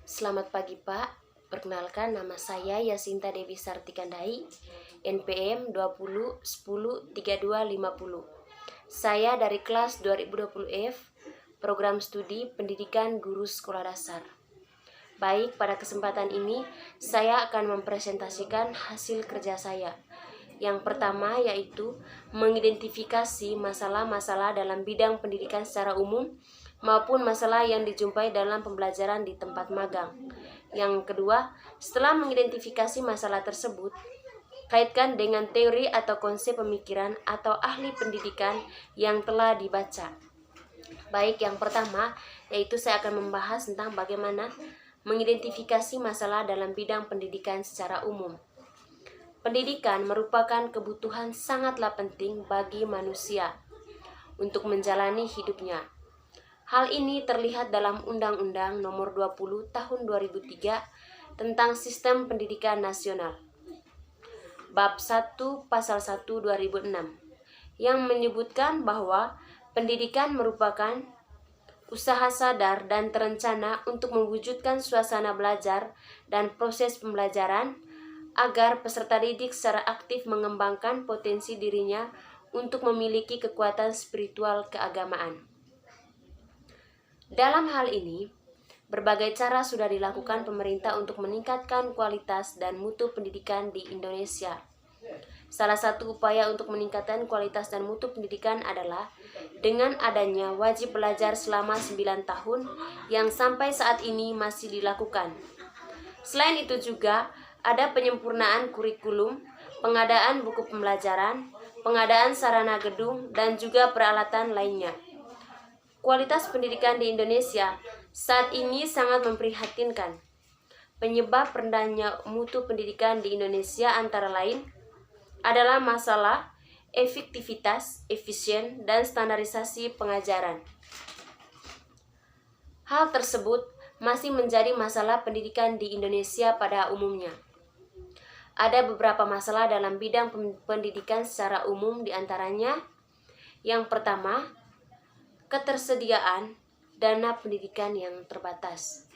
Selamat pagi Pak, perkenalkan nama saya Yasinta Dewi Sartikandai, NPM 20 10 3250. Saya dari kelas 2020F, program studi pendidikan guru sekolah dasar. Baik, pada kesempatan ini saya akan mempresentasikan hasil kerja saya. Yang pertama yaitu mengidentifikasi masalah-masalah dalam bidang pendidikan secara umum maupun masalah yang dijumpai dalam pembelajaran di tempat magang. Yang kedua, setelah mengidentifikasi masalah tersebut, kaitkan dengan teori atau konsep pemikiran atau ahli pendidikan yang telah dibaca. Baik, yang pertama yaitu saya akan membahas tentang bagaimana mengidentifikasi masalah dalam bidang pendidikan secara umum. Pendidikan merupakan kebutuhan sangatlah penting bagi manusia untuk menjalani hidupnya. Hal ini terlihat dalam Undang-Undang Nomor 20 Tahun 2003 tentang Sistem Pendidikan Nasional. Bab 1 Pasal 1 2006 yang menyebutkan bahwa pendidikan merupakan usaha sadar dan terencana untuk mewujudkan suasana belajar dan proses pembelajaran agar peserta didik secara aktif mengembangkan potensi dirinya untuk memiliki kekuatan spiritual keagamaan. Dalam hal ini, berbagai cara sudah dilakukan pemerintah untuk meningkatkan kualitas dan mutu pendidikan di Indonesia. Salah satu upaya untuk meningkatkan kualitas dan mutu pendidikan adalah dengan adanya wajib belajar selama 9 tahun yang sampai saat ini masih dilakukan. Selain itu juga ada penyempurnaan kurikulum, pengadaan buku pembelajaran, pengadaan sarana gedung, dan juga peralatan lainnya. Kualitas pendidikan di Indonesia saat ini sangat memprihatinkan. Penyebab rendahnya mutu pendidikan di Indonesia antara lain adalah masalah efektivitas, efisien, dan standarisasi pengajaran. Hal tersebut masih menjadi masalah pendidikan di Indonesia pada umumnya. Ada beberapa masalah dalam bidang pendidikan secara umum, diantaranya yang pertama, ketersediaan dana pendidikan yang terbatas.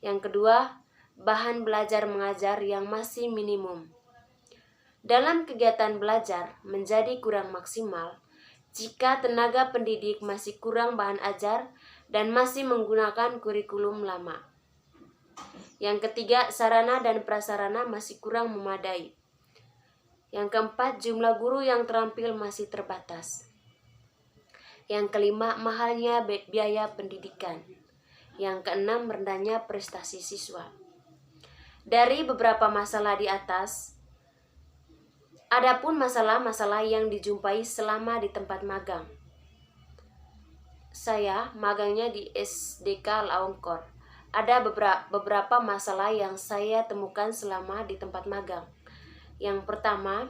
Yang kedua, bahan belajar mengajar yang masih minimum. Dalam kegiatan belajar menjadi kurang maksimal jika tenaga pendidik masih kurang bahan ajar dan masih menggunakan kurikulum lama. Yang ketiga, sarana dan prasarana masih kurang memadai. Yang keempat, jumlah guru yang terampil masih terbatas. Yang kelima, mahalnya biaya pendidikan. Yang keenam, rendahnya prestasi siswa. Dari beberapa masalah di atas, adapun masalah-masalah yang dijumpai selama di tempat magang. Saya magangnya di SDK Laongkor. Ada beberapa masalah yang saya temukan selama di tempat magang. Yang pertama,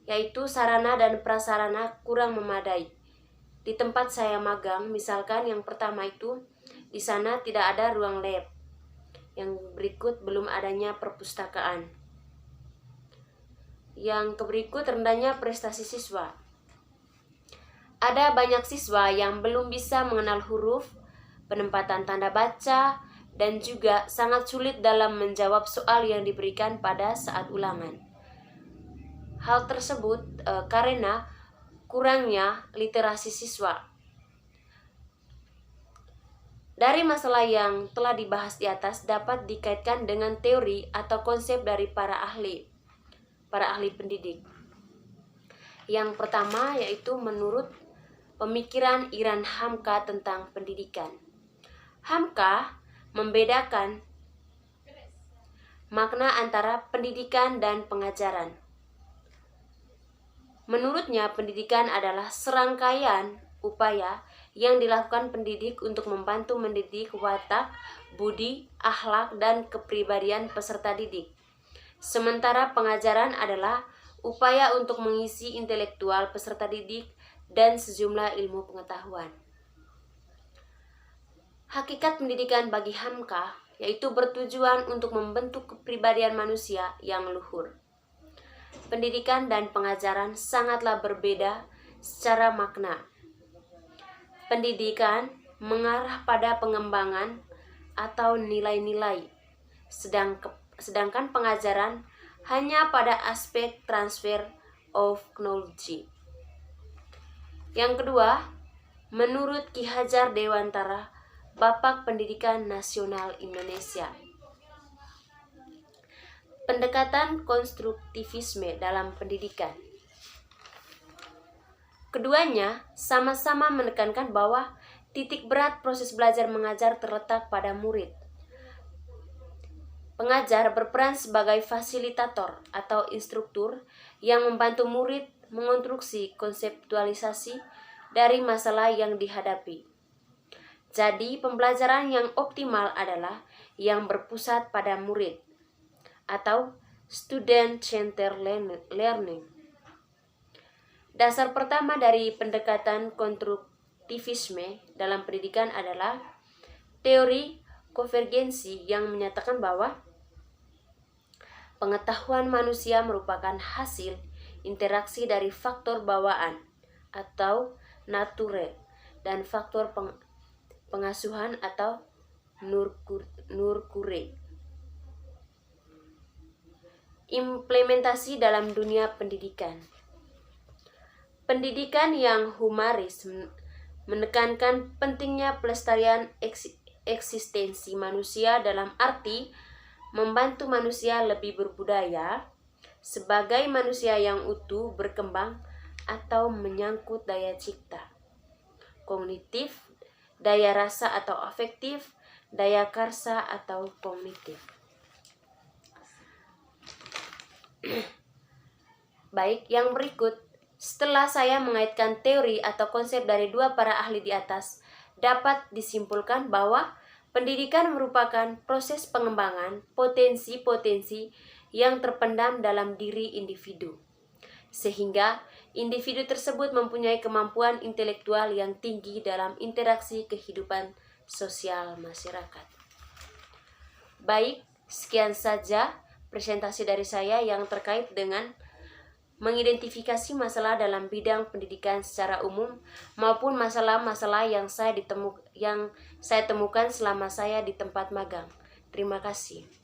yaitu sarana dan prasarana kurang memadai. Di tempat saya magang, misalkan yang pertama itu, di sana tidak ada ruang lab. Yang berikut, belum adanya perpustakaan. Yang berikut, rendahnya prestasi siswa. Ada banyak siswa yang belum bisa mengenal huruf, penempatan tanda baca, dan juga sangat sulit dalam menjawab soal yang diberikan pada saat ulangan. Hal tersebut karena kurangnya literasi siswa. Dari masalah yang telah dibahas di atas dapat dikaitkan dengan teori atau konsep dari para ahli pendidik. Yang pertama yaitu menurut pemikiran Iran Hamka tentang pendidikan. Hamka membedakan makna antara pendidikan dan pengajaran. Menurutnya, pendidikan adalah serangkaian upaya yang dilakukan pendidik untuk membantu mendidik watak, budi, akhlak, dan kepribadian peserta didik. Sementara pengajaran adalah upaya untuk mengisi intelektual peserta didik dan sejumlah ilmu pengetahuan. Hakikat pendidikan bagi Hamka yaitu bertujuan untuk membentuk kepribadian manusia yang luhur. Pendidikan dan pengajaran sangatlah berbeda secara makna. Pendidikan mengarah pada pengembangan atau nilai-nilai, sedangkan pengajaran hanya pada aspek transfer of knowledge. Yang kedua, menurut Ki Hajar Dewantara, Bapak Pendidikan Nasional Indonesia, pendekatan konstruktivisme dalam pendidikan. Keduanya sama-sama menekankan bahwa titik berat proses belajar mengajar terletak pada murid. Pengajar berperan sebagai fasilitator atau instruktur yang membantu murid mengonstruksi konseptualisasi dari masalah yang dihadapi. Jadi, pembelajaran yang optimal adalah yang berpusat pada murid atau student-centered learning. Dasar pertama dari pendekatan konstruktivisme dalam pendidikan adalah teori konvergensi yang menyatakan bahwa pengetahuan manusia merupakan hasil interaksi dari faktor bawaan atau nature dan faktor pengasuhan atau nurture. Implementasi dalam dunia pendidikan. Pendidikan yang humanis menekankan pentingnya pelestarian eksistensi manusia dalam arti membantu manusia lebih berbudaya sebagai manusia yang utuh, berkembang, atau menyangkut daya cipta, kognitif, daya rasa atau afektif, daya karsa atau kognitif. Baik, yang berikut, setelah saya mengaitkan teori atau konsep dari dua para ahli di atas, dapat disimpulkan bahwa pendidikan merupakan proses pengembangan potensi-potensi yang terpendam dalam diri individu, sehingga individu tersebut mempunyai kemampuan intelektual yang tinggi dalam interaksi kehidupan sosial masyarakat. Baik, sekian saja presentasi dari saya yang terkait dengan mengidentifikasi masalah dalam bidang pendidikan secara umum maupun masalah-masalah yang saya temukan selama saya di tempat magang. Terima kasih.